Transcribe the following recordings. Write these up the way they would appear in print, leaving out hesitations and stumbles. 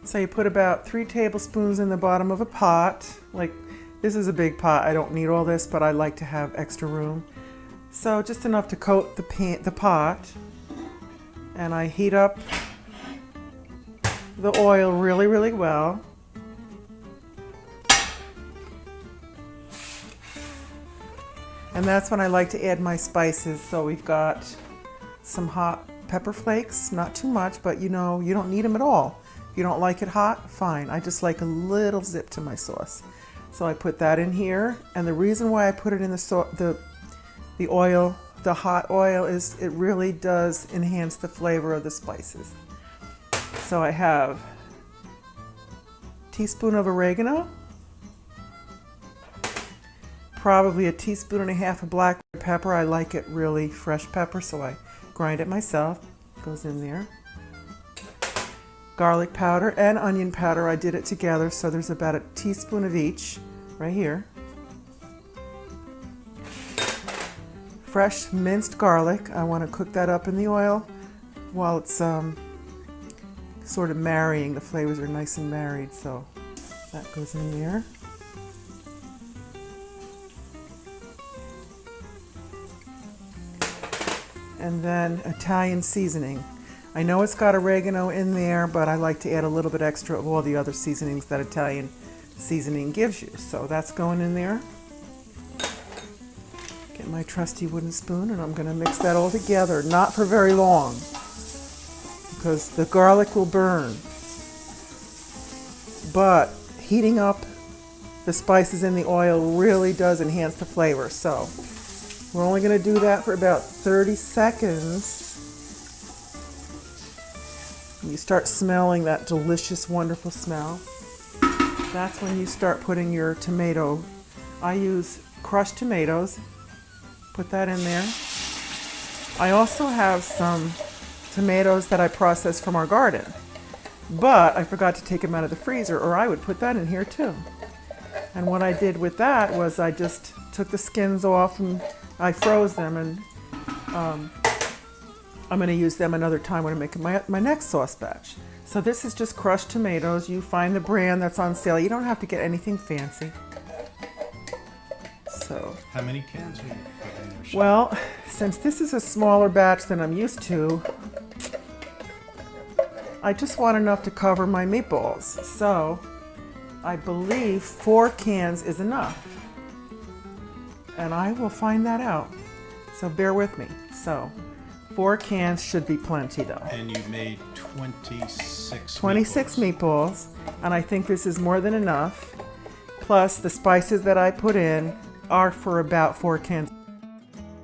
So you put about 3 tablespoons in the bottom of a pot. Like, this is a big pot. I don't need all this, but I like to have extra room. So just enough to coat the pot. And I heat up the oil really, really well. And that's when I like to add my spices. So we've got some hot pepper flakes, not too much, but you know, you don't need them at all. If you don't like it hot, fine. I just like a little zip to my sauce. So I put that in here. And the reason why I put it in the oil, the hot oil, is it really does enhance the flavor of the spices. So I have a teaspoon of oregano, probably a teaspoon and a half of black pepper. I like it really fresh pepper, so I grind it myself. Goes in there. Garlic powder and onion powder. I did it together, so there's about a teaspoon of each right here. Fresh minced garlic. I want to cook that up in the oil while it's sort of marrying. The flavors are nice and married, so that goes in there. And then Italian seasoning. I know it's got oregano in there, but I like to add a little bit extra of all the other seasonings that Italian seasoning gives you. So that's going in there. Get my trusty wooden spoon, and I'm going to mix that all together. Not for very long, because the garlic will burn. But heating up the spices in the oil really does enhance the flavor. So we're only going to do that for about 30 seconds. You start smelling that delicious, wonderful smell. That's when you start putting your tomato. I use crushed tomatoes. Put that in there. I also have some tomatoes that I processed from our garden, but I forgot to take them out of the freezer, or I would put that in here too. And what I did with that was I just took the skins off and I froze them, and I'm going to use them another time when I'm making my next sauce batch. So this is just crushed tomatoes. You find the brand that's on sale. You don't have to get anything fancy. So, how many cans are you putting in there? Well, since this is a smaller batch than I'm used to, I just want enough to cover my meatballs. So I believe 4 cans is enough. And I will find that out. So bear with me. So 4 cans should be plenty though. And you made 26 meatballs. And I think this is more than enough. Plus the spices that I put in are for about 4 cans.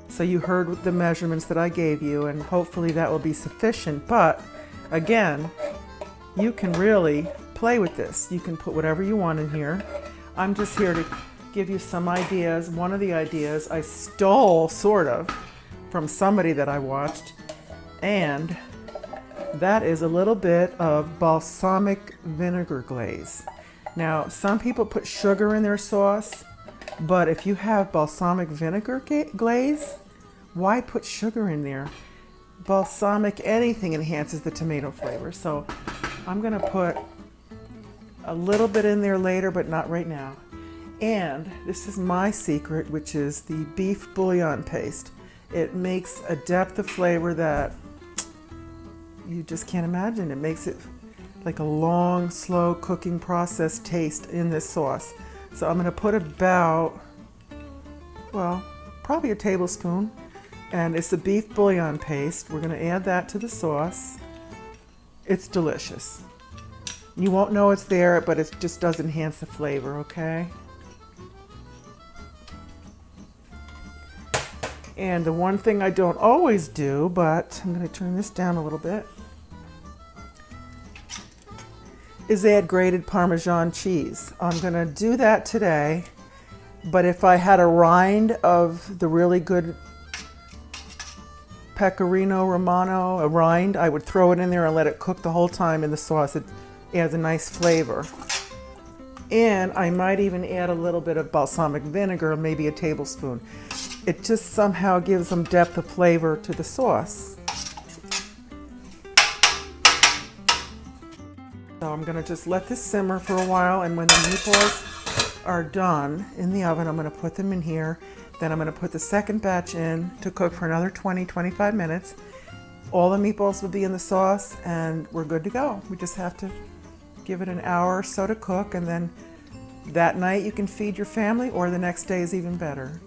So you heard the measurements that I gave you, and hopefully that will be sufficient. But again, you can really play with this. You can put whatever you want in here. I'm just here to give you some ideas. One of the ideas I stole, sort of, from somebody that I watched, and that is a little bit of balsamic vinegar glaze. Now, some people put sugar in their sauce, but if you have balsamic vinegar glaze, why put sugar in there? Balsamic, anything enhances the tomato flavor. So I'm gonna put a little bit in there later, but not right now. And this is my secret, which is the beef bouillon paste. It makes a depth of flavor that you just can't imagine. It makes it like a long, slow cooking process taste in this sauce. So I'm gonna put about, well, probably a tablespoon, and it's the beef bouillon paste. We're gonna add that to the sauce. It's delicious. You won't know it's there, but it just does enhance the flavor, okay? And the one thing I don't always do, but I'm gonna turn this down a little bit, is add grated Parmesan cheese. I'm gonna do that today, but if I had a rind of the really good Pecorino Romano, a rind, I would throw it in there and let it cook the whole time in the sauce. It adds a nice flavor. And I might even add a little bit of balsamic vinegar, maybe a tablespoon. It just somehow gives some depth of flavor to the sauce. So I'm gonna just let this simmer for a while, and when the meatballs are done in the oven, I'm gonna put them in here. Then I'm gonna put the second batch in to cook for another 20-25 minutes. All the meatballs will be in the sauce and we're good to go. We just have to give it an hour or so to cook, and then that night you can feed your family, or the next day is even better.